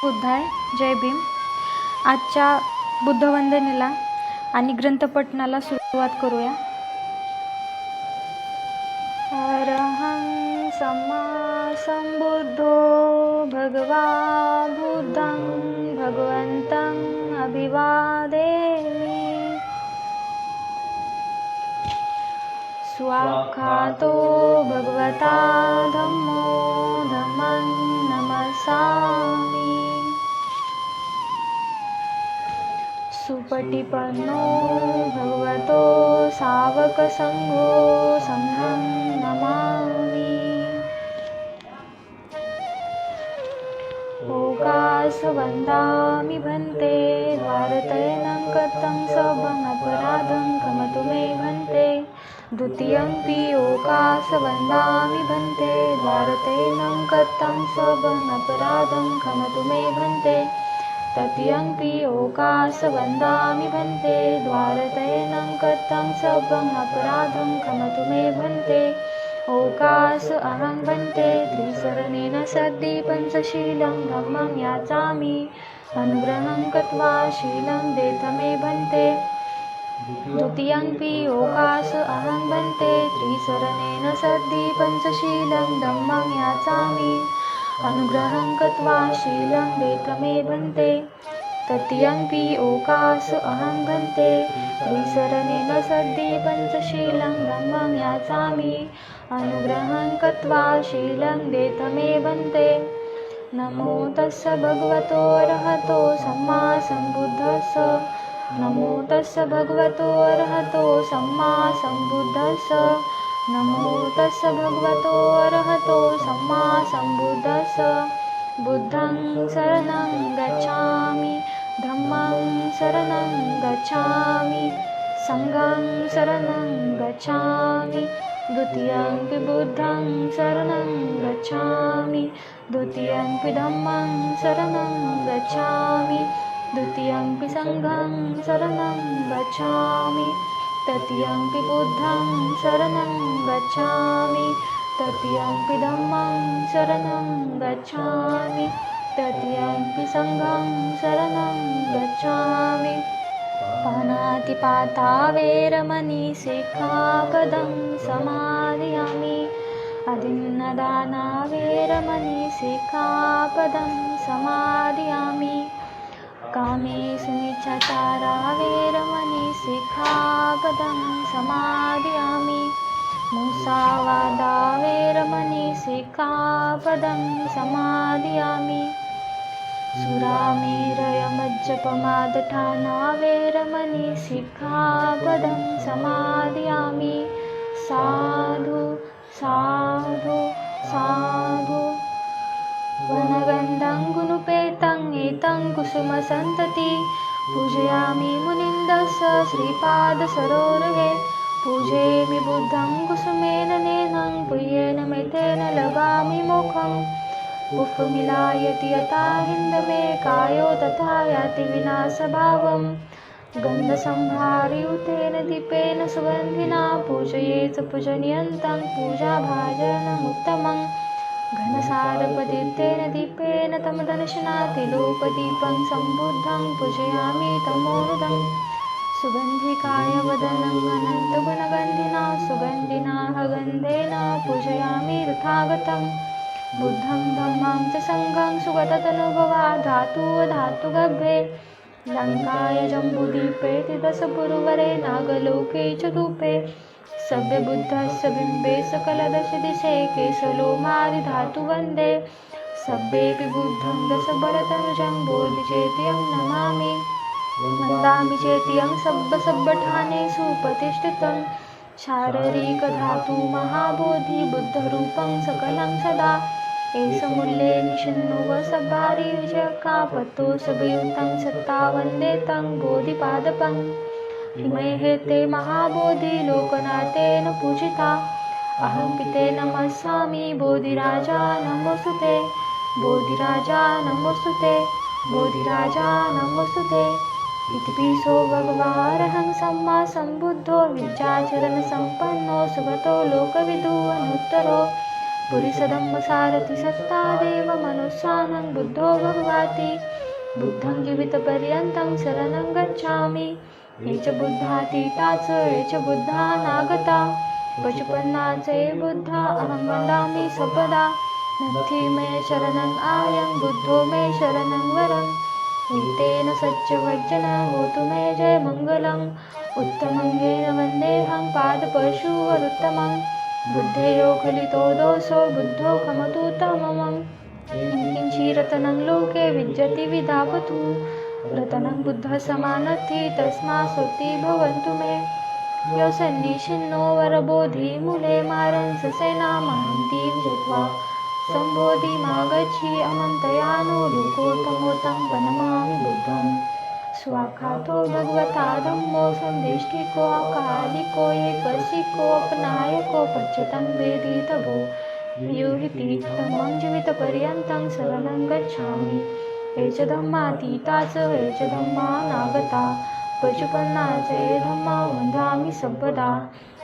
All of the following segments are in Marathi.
बुद्धाय जय भीम. आजच्या बुद्धवंदनेला आणि ग्रंथपठणाला सुरुवात करूया. अरहं सम्मा संबुद्धो भगवा बुद्धं भगवन्तं अभिवादेमि. स्वाख्यातो भगवता धम्मो धम्मं नमस्सामि. सुपटिपन्नो भगवतो सावकसंघो संघं नमामि. ओकासवन्दामि भन्ते द्वारतयनं कथं सबं अपराधं क्षमतु मे भन्ते. द्वितीयंपि ओकासवन्दामि भन्ते द्वारतयनं कथं सबं अपराधं क्षमतु मे भन्ते. तृतीयंपि ओकासवन्दामि भन्ते द्वारतयनं कथं सबं अपराधं क्षमतु मे भन्ते. ओकास अहं भन्ते त्रिसरणेन सद्धि पंचशीलं धम्मं याचामि. अनुग्रहं कृत्वा शीलं देथ मे भन्ते. द्वितीयंपि ओकास अहं भन्ते त्रिसरणेन सद्धि पंचशीलं धम्मं याचामि. अनुग्रहं कृत्वा शीलं देथ मे भन्ते. तृतीयंपि ओकास अहं भन्ते त्रिसरणेन सद्धि पंचशीलं धम्मं याचामि. अनुग्रहं कृत्वा शीलं देथ मे भन्ते. नमो तस्य भगवतो अरहतो सम्मा सम्बुद्धस्स. नमो तस्य भगवतो अरहतो सम्मा सम्बुद्धस्स. नमो तस्य भगवतो अरहतो सम्मा सम्बुद्धस्स. बुद्धं शरणं गच्छामि. धम्मं शरणं गच्छामि. संघं शरणं गच्छामि. द्वितीयंपि बुद्धं शरणं गच्छामि. द्वितीयंपि धम्मं शरणं गच्छामि. द्वितीयंपि संघं शरणं गच्छामि. तृतीयंपि बुद्धं शरणं गच्छामि. तृतीयंपि धम्मं शरणं गच्छामि. तृतीयंपि संघं शरणं गच्छामि. पानातिपाता वेरमणि सिक्खापदं समादयामि. अदिन्नदाना वेरमणि सिक्खापदं समादयामि. कामेषु मिच्छाचारा वेरमणि सिक्खापदं समादयामि. मुसावादा वेरमणि सिक्खापदं समादयामि. सुरामेरयमज्जपमादठाना वेरमणि सिक्खापदं समादयामि. साधु साधु साधु. वनगन्धं गुणुपेतं एतं कुसुमसन्तति. पूजयामि मुनिन्दस्य श्रीपादसरोरुहे. पूजयामि बुद्धं कुसुमेन नयनं. पुय्येन मेतेन लभामि मोक्षं. पुष्पमिलायति यथा हिन्दमे कायो तथा याति विनाशभावम्. गन्धसंभारयुतेन दीपेन सुगन्धिना. पूजयेत् पूजनीयन्तं पूजाभाजनमुत्तमम्. घनसारपदीप्तेन दीपेन तमदर्शना. तिलोपदीपं सम्बुद्धं पूजयामि तमोनुदं. सुगन्धिकाय वदनं अनन्तगुणगन्धिना. सुगन्धिना गन्धेन पूजयामि तथागतम्. बुद्धं धम्मं च संघं सुगततनुभवा. धातुगर्भे लङ्काय जम्बूद्वीपे दशपुरवरे नागलोके च धूपे. सव्यबुद्धस्य बिम्बे सकलदशदिशे. केशलोमादिधातु वन्दे. सव्येऽपि बुद्धं दशबलतनुजं. बोधिचेत्यं नमामि. वन्दामि चेत्यं सब्बठानेषु प्रतिष्ठितं. शारीरिकधातु महाबोधि बुद्धरूपं सकलं सदा. एष मूल्ये निषिन्नो वसभारी विजयकापतो सवियुतं सत्ता वन्दे तं बोधिपादपम्. इमैः ते महाबोधि लोकनाथेन पूजिता. अहं पिते नमस्सामि. बोधिराजा नमोऽस्तुते. बोधिराजा नमोऽस्तुते. बोधिराजा नमोऽस्तुते. इतिपिसो भगवारहं सम्मा सम्बुद्धो. विद्याचरणसम्पन्नो सुगतो लोकविदुः अनुत्तरो. पुरीसधम्मसारथि सत्ता देव मनुष्यानं बुद्धो भगवाति बुद्धं जीवितपर्यन्तं शरणं गच्छामि ये च बुद्धातीताच ये च बुद्धा नागता पशुपन्नाचे बुद्धा अहं वदामि सर्वदा नत्थि मे शरणं आयं बुद्धो मे शरणं वरम् एतेन सच्चवचन होतु मे जय मङ्गलम् उत्तमङ्गेन वन्देऽहं पादपशुवरुत्तमम् बुद्धेयो खलितो दोषो बुद्धो खमतु तममं किञ्चिरतनं लोके विद्यति विधावतु रतनं बुद्धः समानत्ति तस्मात् सुति भवन्तु मे यो सन्निशिन्नो वरबोधिमूले मारंस सेना महन्ति विजत्वा सम्बोधिमागच्छि अनन्तयानो लोकोत्तमोत्तं प्रणमामि बुद्धम् स्वाखातो भगवता धम्मो संदिष्टिको अकालिको एकसिको अपनायको पच्यतं वेदितभो व्यूहिति धम्मं जीवितपर्यन्तं शरणं गच्छामि ये च धम्मातीता च ये च धम्मानागता पशुपन्ना च ये धम्मा वदामि सर्वदा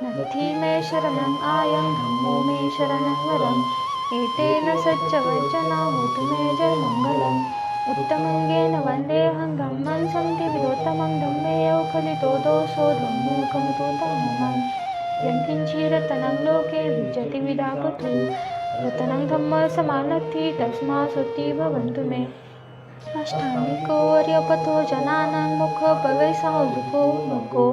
नत्थि मे शरणं आयं धम्मो मे शरणं वरम् एतेन सच्चवचना होतु मे जय मङ्गलम् उत्तमङ्गेन वन्देऽहं धम्मं सन्धिविदोत्तमं धम्मेयो खलितो दोषो धम्मो खमतु तममं यत्किञ्चिरतनं लोके विद्यति विधावतु रतनं धम्मः समानत्ति तस्मात् सुति भवन्तु मे अष्टाङ्गिको वर्यपथो जनानां मुखो भवैसाधुको भगो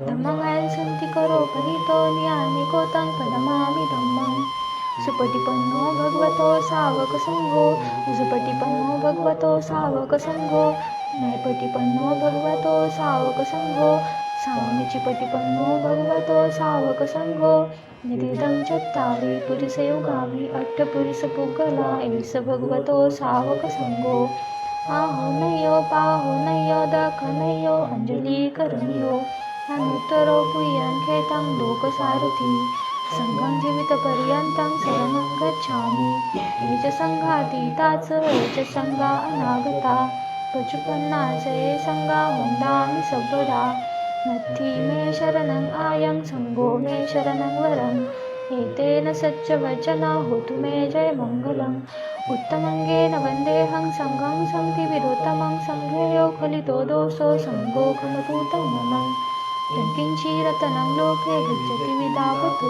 धम्मं सन्ति करो परितो नियामिको तं प्रणमामि धम्मम् सुपटिपन्नो भगवतो सावकसङ्घो सुपटिपन्नो भगवतो सावकसङ्घो नैपटिपन्नो भगवतो सावकसङ्घो साम्यचिपटिपन्नो भगवतो सावकसङ्घो निदिदं चत्तारि पुरुषयोगाभि अट्टपुरुषपुगला एष भगवतो सावकसङ्घो आहुनयो पाहुनयो दखनयो अञ्जलिकरणयो अनुत्तरो पुय्यङ्खेतं लोकसारथि संघं जीवितपर्यन्तं शरणं गच्छामि ये च सङ्घातीता च ये च सङ्घा अनागता पशुपन्ना च ये सङ्घा वन्दामि सर्वदा नत्थि मे शरणं आयं सङ्घो मे शरणं वरम् एतेन सच्चवचना होतु मे जय मङ्गलम् उत्तमङ्गेन वन्देऽहं सङ्घं सन्धिविदोत्तमं सङ्घेयो खलितो दोषो सङ्घो खमतु तममम् यत्किञ्चिरतनं लोके विद्यति विधावतु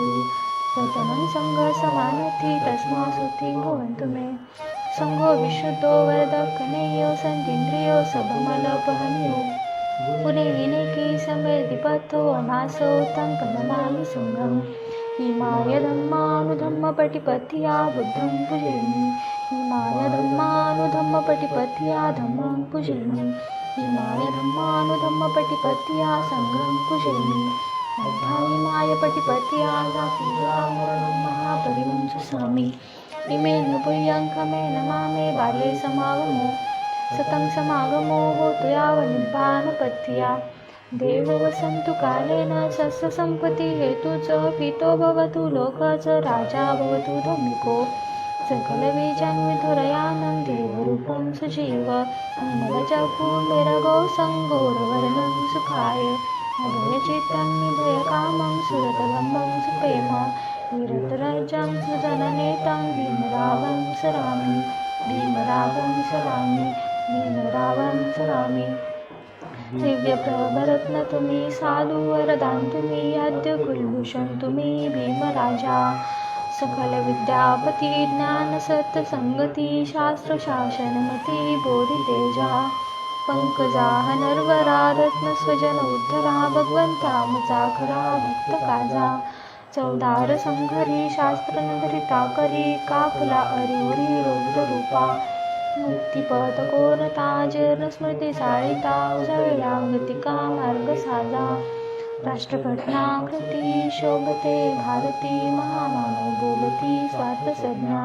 रतनं सङ्घः समानत्ति तस्मात् सुति भवन्तु मे सङ्घो विशुद्धो वरदकनेयो सन्तीन्द्रियो सबमलपहन्यो पुनैनेकी समेधिपथो अनासो तं प्रणमामि सङ्घम् इमाय धम्मानुधम्मपटिपथ्या बुद्धं पूजयामि इमाय धम्मानुधम्मपटिपथ्या धम्मं पूजयामि इमाय धम्मानुधम्मपटिपथ्या सङ्घं पूजयामि इमाय पटिपथ्या जातिरामरणं महापरिवंशसामि इमेन पुय्यङ्कमेन मामे बाले समागमो सतं समागमो होतु यावन्निब्बानपथ्या देवो वसन्तु कालेन सस्यसम्पत्ति हेतु च पितो भवतु लोकः च राजा भवतु धम्मिको सकलबीजं विधुरयानं देवरूपं सजीव निर्मलजगुमेरगो सङ्गोरवर्णं सुखाय अभयचित्तं निभयकामं सुरतगम्बं सुप्रेम विरतराजं सुजननेतं भीमरावं सरामि भीमरावं सरामि भीमरावं सरामि दिव्यप्रभरत्न तुम्ही साधू वरदान तुम्ही आद्य कुलभूषण तुम्ही भीमराजा सकल विद्यापती ज्ञान सत्य संगती शास्त्र शासनमती बोधितेजा पंकजा नरवरा रत्न स्वजन उद्धरा भगवंता मुचाखरा भक्त काजा चौदार संघरी शास्त्र नगरिता करी काफला अरिवरी रुद्ररूपा मुक्तिपथ कोरता जीर्ण स्मृती साळिता उजळला मार्ग साजा राष्ट्रघटना कृती शोभते भारती महामानव बोलती स्वार्थसज्ञा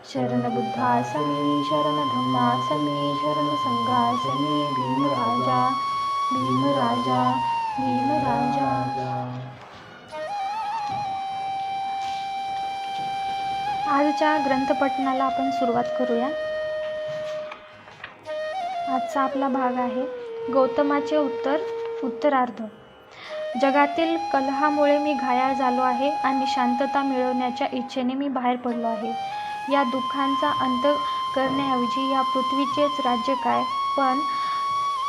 शरण बुद्धासमी शरण धम्मासमी शरण संघासमी भीमराजा भीमराजा भीमराजा. आजच्या ग्रंथपठणाला आपण सुरुवात करूया. आजचा आपला भाग आहे गौतमाचे उत्तरार्ध. जगातील कलहामुळे मी घायाळ झालो आहे आणि शांतता मिळवण्याच्या इच्छेने मी बाहेर पडलो आहे. या दुःखांचा अंत करण्याऐवजी या पृथ्वीचेच राज्य काय, पण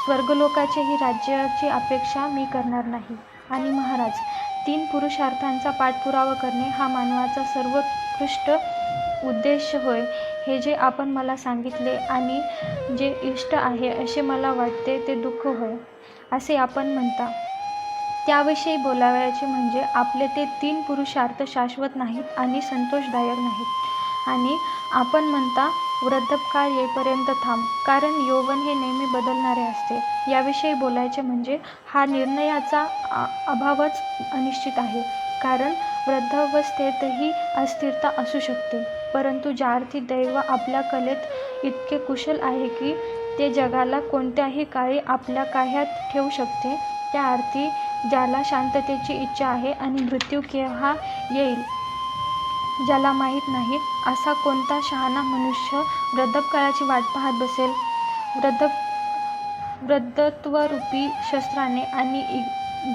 स्वर्गलोकाचेही राज्याची अपेक्षा मी करणार नाही. आणि महाराज, 3 पुरुषार्थांचा पाठपुरावा करणे हा मानवाचा सर्वोत्कृष्ट उद्देश होय, हे जे आपण मला सांगितले आणि जे इष्ट आहे असे मला वाटते ते दुःख होय, असे आपण म्हणता. त्याविषयी बोलावयाचे म्हणजे आपले ते 3 पुरुषार्थ शाश्वत नाहीत आणि संतोषदायक नाहीत. आणि आपण म्हणता वृद्धपकाळ येईपर्यंत थांब, कारण यौवन हे नेहमी बदलणारे असते. याविषयी बोलायचे म्हणजे हा निर्णयाचा अभावच अनिश्चित आहे, कारण वृद्धावस्थेतही अस्थिरता असू शकते. परंतु ज्या अर्थी दैव आपल्या कलेत इतके कुशल आहे की ते जगाला कोणत्याही काळी आपल्या काह्यात ठेवू शकते, त्या अर्थी ज्याला शांततेची इच्छा आहे आणि मृत्यू केव्हा येईल ज्याला माहीत नाही, असा कोणता शहाणा मनुष्य वृद्धपकाळाची वाट पाहत बसेल? वृद्धत्वरूपी शस्त्राने आणि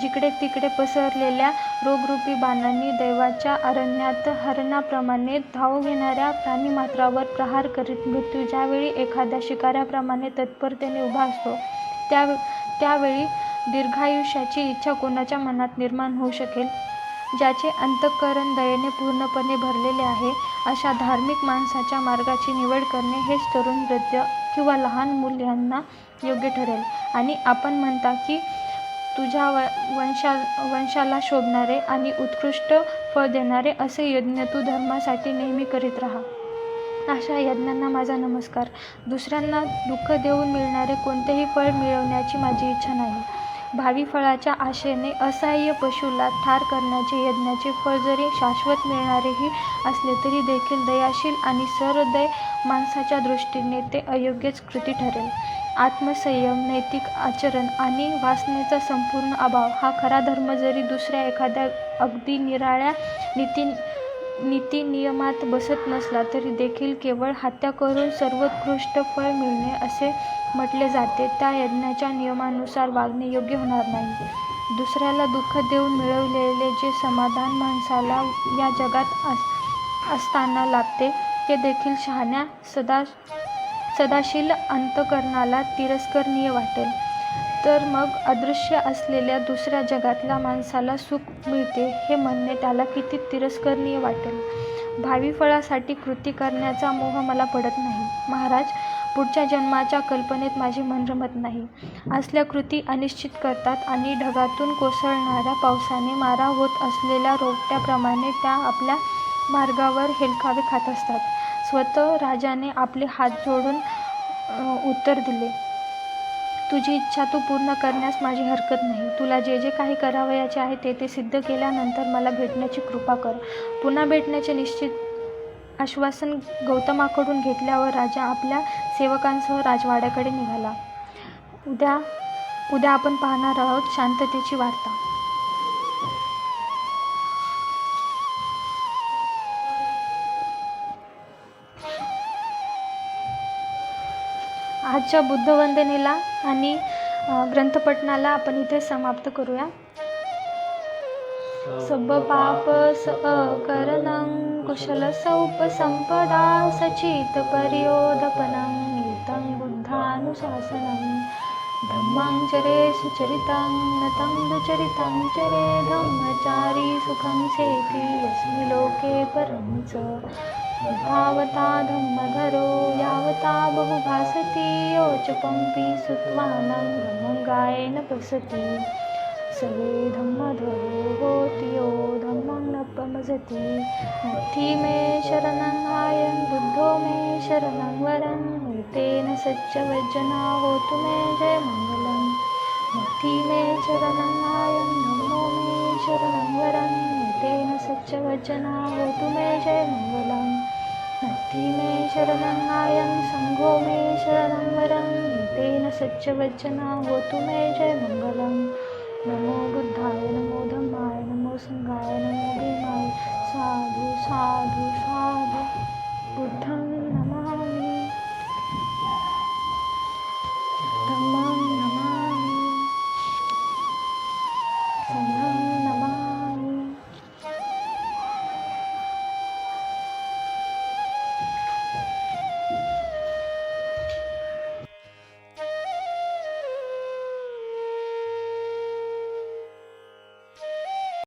जिकडे तिकडे पसरलेल्या रोगरूपी बाणांनी दैवाच्या अरण्यात हरणाप्रमाणे धाव घेणाऱ्या प्राणिमात्रावर प्रहार करीत मृत्यू ज्यावेळी एखाद्या शिकाऱ्याप्रमाणे तत्परतेने उभा असतो, त्यावेळी दीर्घायुष्याची इच्छा कोणाच्या मनात निर्माण होऊ शकेल? ज्याचे अंतःकरण दयेने पूर्णपणे भरलेले आहे, अशा धार्मिक माणसाच्या मार्गाची निवड करणे हेच तरुण, वृद्ध किंवा लहान मूल यांना योग्य ठरेल. आणि आपण म्हणता की तुझ्या वंशाला शोभणारे आणि उत्कृष्ट फळ देणारे असे यज्ञ तू धर्मासाठी नेहमी करीत राहा. अशा यज्ञांना माझा नमस्कार. दुसऱ्यांना दुःख देऊन मिळणारे कोणतेही फळ मिळवण्याची माझी इच्छा नाही. भावी फळाच्या आशेने असहाय्य पशुला ठार करण्याचे यज्ञाचे फळ जरी शाश्वत मिळणारेही असले तरी देखील दयाशील आणि सहृदय माणसाच्या दृष्टीने ते अयोग्यच कृती ठरेल. आत्मसंयम, नैतिक आचरण आणि वासनेचा संपूर्ण अभाव हा खरा धर्म जरी दुसऱ्या एखाद्या अगदी निराळ्या नीतिनियमात बसत नसला तरी देखील केवळ हत्या करून सर्वोत्कृष्ट फळ मिळणे असे म्हटले जाते त्या यज्ञाच्या नियमानुसार वागणे योग्य होणार नाही. दुसऱ्याला दुःख देऊन मिळवलेले जे समाधान माणसाला या जगात असताना लाभते, ते देखील शहाण्या सदाशील अंतःकरणाला तिरस्करणीय वाटेल. तर मग अदृश्य असलेल्या दुसऱ्या जगातल्या माणसाला सुख मिळते हे म्हणणे त्याला किती तिरस्करणीय वाटेल. भावी फळासाठी कृती करण्याचा मोह मला पडत नाही. महाराज, पुढच्या जन्माच्या कल्पनेत माझे मन रमत नाही. असल्या कृती अनिश्चित करतात आणि ढगातून कोसळणाऱ्या पावसाने मारा होत असलेल्या रोपट्याप्रमाणे त्या आपल्या मार्गावर हेलकावे खात असतात. स्वतः राजाने आपले हात जोडून उत्तर दिले, तुझी इच्छा तू पूर्ण करण्यास माझी हरकत नाही. तुला जे जे काही करावयाचे आहे ते सिद्ध केल्यानंतर मला भेटण्याची कृपा कर. पुन्हा भेटण्याचे निश्चित आश्वासन गौतमाकडून घेतल्यावर राजा आपल्या सेवकांसह राजवाड्याकडे निघाला. उद्या आपण पाहणार आहोत शांततेची वार्ता. आजच्या बुद्धवंदनेला आणि ग्रंथपठणाला आपण इथे समाप्त करूया. सब पाप करणं कुशल सौपसंपदा सचित पर्योदपनं नीतं बुद्धानुशासनं धम्मं चरे सुचरितं नतं दुचरितं चरे धम्मचारी सुखं सेति यस्मिन् लोके परं च भावता धम्मधरो यावता बहुभासति योचपंपि सुत्वानं धम्मंगायेन पसति सवे धम्मधरो होति यो धम्मं न पमजति नत्थि मे शरणं हायं बुद्धो मे शरणं वरं एतेन सच्चवज्जना होतु मे जय मंगलं नत्थि मे शरणं हायं धम्मो मे शरणं वरं एतेन सच्चवज्जना होतु मे जय मंगलं नत्थि मे शरणं हायं संघो मे शरणं वरं एतेन सच्चवज्जना होतु मे जय मंगलं नमो बुद्धाय नमो धम्माय नमो संघाय नमो भीमाय साधु साधु साधु.